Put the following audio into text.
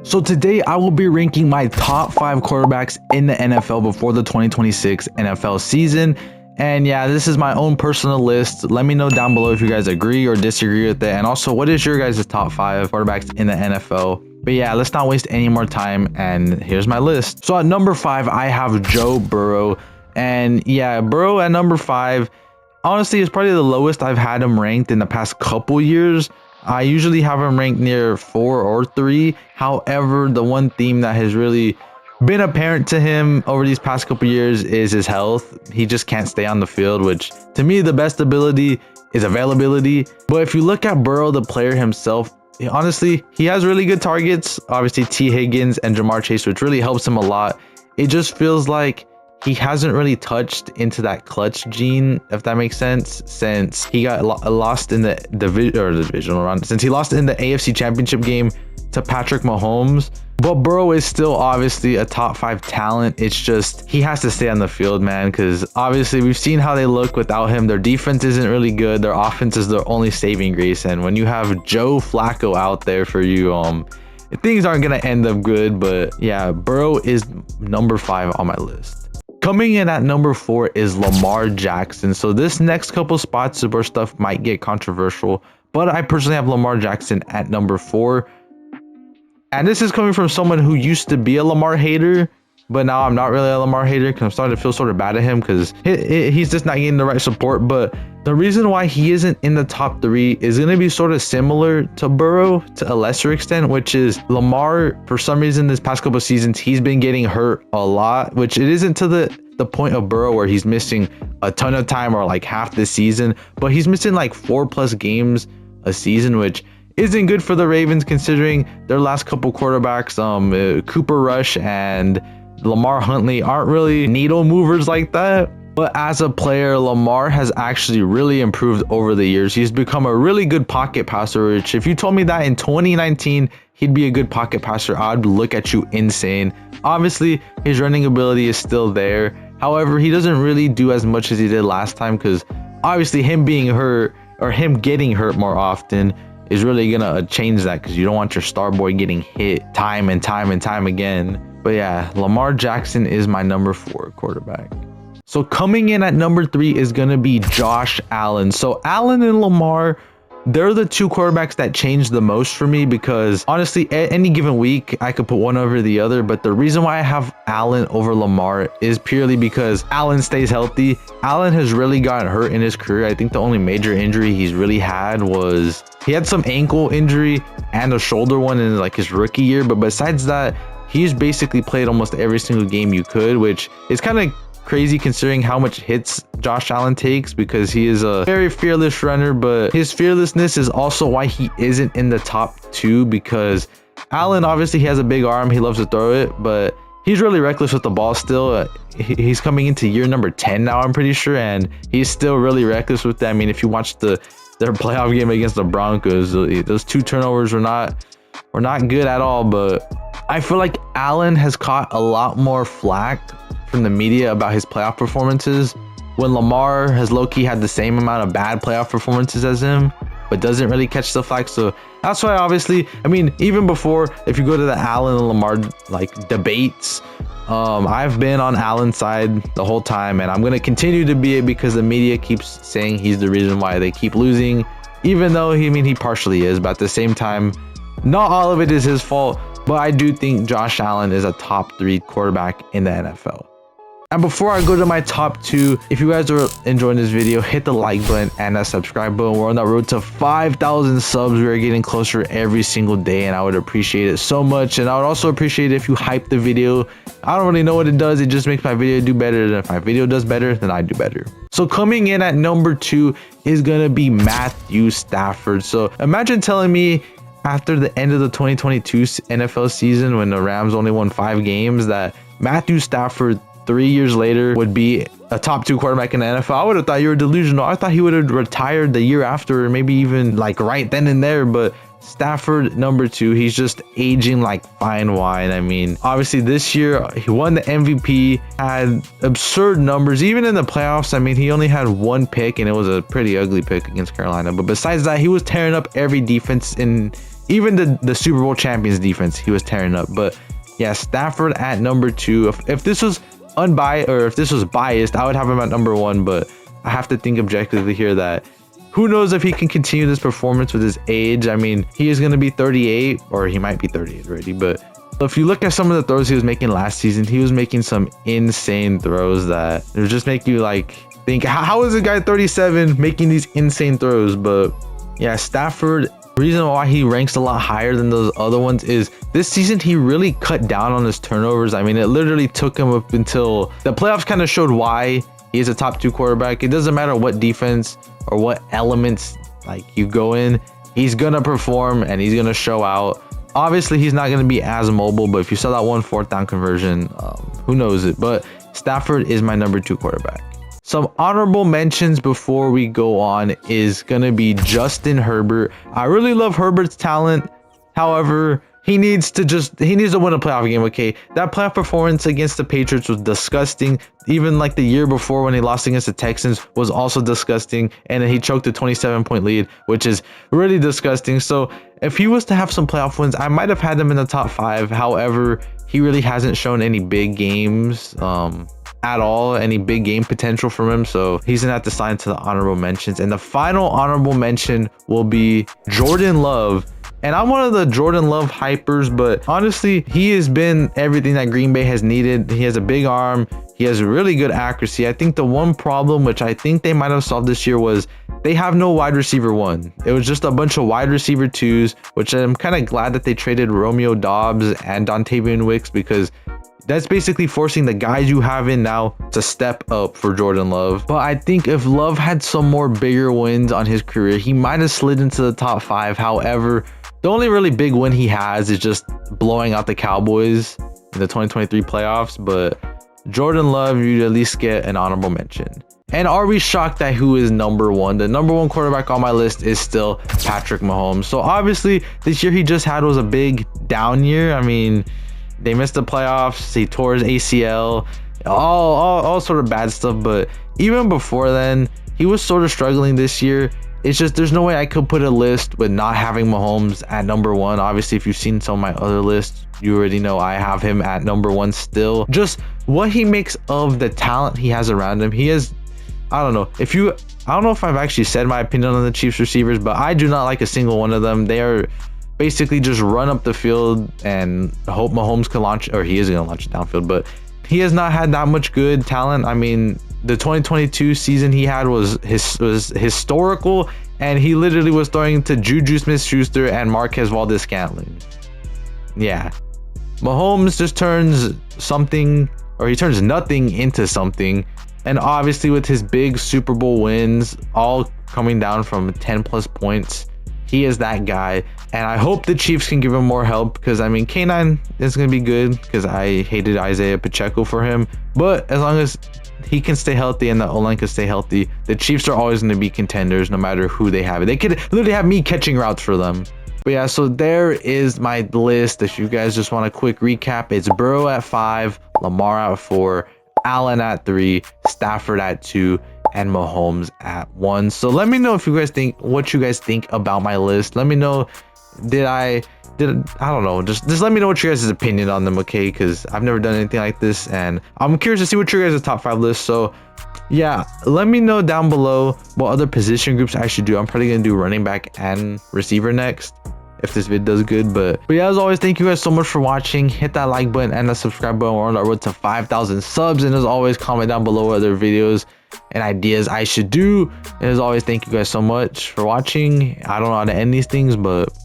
So today I will be ranking my top 5 quarterbacks in the NFL before the 2026 NFL season. And yeah, this is my own personal list. Let me know down below if you guys agree or disagree with it. And also, what is your guys' top 5 quarterbacks in the NFL? But yeah, let's not waste any more time. And here's my list. So at number 5, I have Joe Burrow. And yeah, Burrow at number 5, honestly, is probably the lowest I've had him ranked in the past couple years. I usually have him ranked near 4 or 3. However, the one theme that has really been apparent to him over these past couple years is his health. He just can't stay on the field, which to me, the best ability is availability. But if you look at Burrow, the player himself, honestly, he has really good targets. Obviously, T. Higgins and Jamar Chase, which really helps him a lot. It just feels like he hasn't really touched into that clutch gene, if that makes sense, since he got lost in the divisional round, since he lost in the AFC Championship game to Patrick Mahomes. But Burrow is still obviously a top 5 talent. It's just he has to stay on the field, man, because obviously we've seen how they look without him. Their defense isn't really good. Their offense is their only saving grace. And when you have Joe Flacco out there for you, things aren't going to end up good. But yeah, Burrow is number 5 on my list. Coming in at number 4 is Lamar Jackson. So this next couple spots where stuff might get controversial, but I personally have Lamar Jackson at number 4. And this is coming from someone who used to be a Lamar hater, but now I'm not really a Lamar hater because I'm starting to feel sort of bad at him because he's just not getting the right support. But the reason why he isn't in the top 3 is going to be sort of similar to Burrow to a lesser extent, which is Lamar, for some reason, this past couple of seasons, he's been getting hurt a lot, which it isn't to the point of Burrow where he's missing a ton of time or like half the season, but he's missing like 4+ games a season, which isn't good for the Ravens considering their last couple quarterbacks, Cooper Rush and Lamar Huntley, aren't really needle movers like that. But as a player, Lamar has actually really improved over the years. He's become a really good pocket passer, which if you told me that in 2019 he'd be a good pocket passer, I'd look at you insane. Obviously, his running ability is still there. However, he doesn't really do as much as he did last time because obviously him being hurt or him getting hurt more often is really gonna change that because you don't want your star boy getting hit time and time and time again. But yeah, Lamar Jackson is my number 4 quarterback. So coming in at number 3 is going to be Josh Allen. So Allen and Lamar, they're the 2 quarterbacks that changed the most for me because honestly, at any given week, I could put one over the other. But the reason why I have Allen over Lamar is purely because Allen stays healthy. Allen has really gotten hurt in his career. I think the only major injury he's really had was he had some ankle injury and a shoulder one in like his rookie year. But besides that, he's basically played almost every single game you could, which is kind of crazy considering how much hits Josh Allen takes because he is a very fearless runner. But his fearlessness is also why he isn't in the top 2 because Allen, obviously he has a big arm, he loves to throw it, but he's really reckless with the ball still. He's coming into year number 10 now, I'm pretty sure, and he's still really reckless with that. I mean, if you watch their playoff game against the Broncos, those 2 turnovers were not good at all. But I feel like Allen has caught a lot more flack from the media about his playoff performances when Lamar has low-key had the same amount of bad playoff performances as him but doesn't really catch the flack. So that's why obviously, I mean, even before, if you go to the Allen and Lamar like debates, I've been on Allen's side the whole time and I'm going to continue to be it because the media keeps saying he's the reason why they keep losing, even though he partially is, but at the same time, not all of it is his fault. But I do think Josh Allen is a top 3 quarterback in the NFL. And before I go to my top 2, if you guys are enjoying this video, hit the like button and that subscribe button. We're on the road to 5,000 subs. We are getting closer every single day and I would appreciate it so much. And I would also appreciate it if you hype the video. I don't really know what it does. It just makes my video do better. And if my video does better, then I do better. So coming in at number 2 is going to be Matthew Stafford. So imagine telling me after the end of the 2022 NFL season when the Rams only won 5 games that Matthew Stafford 3 years later would be a top 2 quarterback in the NFL. I would have thought you were delusional. I thought he would have retired the year after, or maybe even like right then and there. But Stafford, number 2, he's just aging like fine wine. I mean, obviously this year he won the MVP, had absurd numbers, even in the playoffs. I mean, he only had 1 pick and it was a pretty ugly pick against Carolina. But besides that, he was tearing up every defense in Even the Super Bowl champions defense, he was tearing up. But yeah, Stafford at number 2. If this was unbiased, or if this was biased, I would have him at number 1. But I have to think objectively here that who knows if he can continue this performance with his age. I mean, he is going to be 38, or he might be 38 already. But if you look at some of the throws he was making last season, he was making some insane throws that it would just make you like think, how is a guy 37 making these insane throws? But yeah, Stafford, reason why he ranks a lot higher than those other ones is this season he really cut down on his turnovers. I mean, it literally took him up until the playoffs kind of showed why he is a top 2 quarterback. It doesn't matter what defense or what elements like you go in, he's gonna perform and he's gonna show out. Obviously he's not gonna be as mobile, but if you saw that 1 4th down conversion, who knows it. But Stafford is my number 2 quarterback. Some honorable mentions before we go on is gonna be Justin Herbert. I really love Herbert's talent. However, he needs to win a playoff game. Okay, that playoff performance against the Patriots was disgusting. Even like the year before when he lost against the Texans was also disgusting, and then he choked a 27-point lead, which is really disgusting. So if he was to have some playoff wins, I might have had him in the top 5. However, he really hasn't shown any big games at all, any big game potential from him, so he's gonna have to sign to the honorable mentions. And the final honorable mention will be Jordan Love. And I'm one of the Jordan Love hypers, but honestly, he has been everything that Green Bay has needed. He has a big arm. He has really good accuracy. I think the one problem, which I think they might have solved this year, was they have no wide receiver 1. It was just a bunch of wide receiver 2s, which I'm kind of glad that they traded Romeo Doubs and Dontavian Wicks, because that's basically forcing the guys you have in now to step up for Jordan Love. But I think if Love had some more bigger wins on his career, he might have slid into the top 5. However, the only really big win he has is just blowing out the Cowboys in the 2023 playoffs. But Jordan Love, you at least get an honorable mention. And are we shocked that who is number 1? The number 1 quarterback on my list is still Patrick Mahomes. So obviously this year he just had was a big down year. I mean, they missed the playoffs. He tore his ACL, all sort of bad stuff. But even before then, he was sort of struggling this year. It's just there's no way I could put a list with not having Mahomes at number 1. Obviously, if you've seen some of my other lists, you already know I have him at number 1 still. Just what he makes of the talent he has around him. He has, I don't know if I've actually said my opinion on the Chiefs receivers, but I do not like a single one of them. They are basically just run up the field and hope Mahomes can launch, or he is going to launch it downfield, but he has not had that much good talent. I mean, the 2022 season he had was historical, and he literally was throwing to Juju Smith-Schuster and Marquez Valdes-Scantling. Yeah, Mahomes just turns something, or he turns nothing into something. And obviously with his big Super Bowl wins, all coming down from 10+ points, he is that guy. And I hope the Chiefs can give him more help, because I mean, K9 is going to be good, because I hated Isaiah Pacheco for him. But as long as he can stay healthy and the O-line can stay healthy, the Chiefs are always going to be contenders no matter who they have. They could literally have me catching routes for them. But yeah, so there is my list. If you guys just want a quick recap, it's Burrow at 5, Lamar at 4, Allen at 3, Stafford at 2, and Mahomes at 1. So let me know if you guys think what you guys think about my list. Let me know, I don't know, just let me know what your guys' opinion on them, okay? Because I've never done anything like this, and I'm curious to see what your guys' top 5 list. So yeah, let me know down below what other position groups I should do. I'm probably gonna do running back and receiver next if this video does good. But yeah, as always, thank you guys so much for watching. Hit that like button and the subscribe button. We're on our road to 5,000 subs. And as always, comment down below what other videos and ideas I should do. And as always, thank you guys so much for watching. I don't know how to end these things, but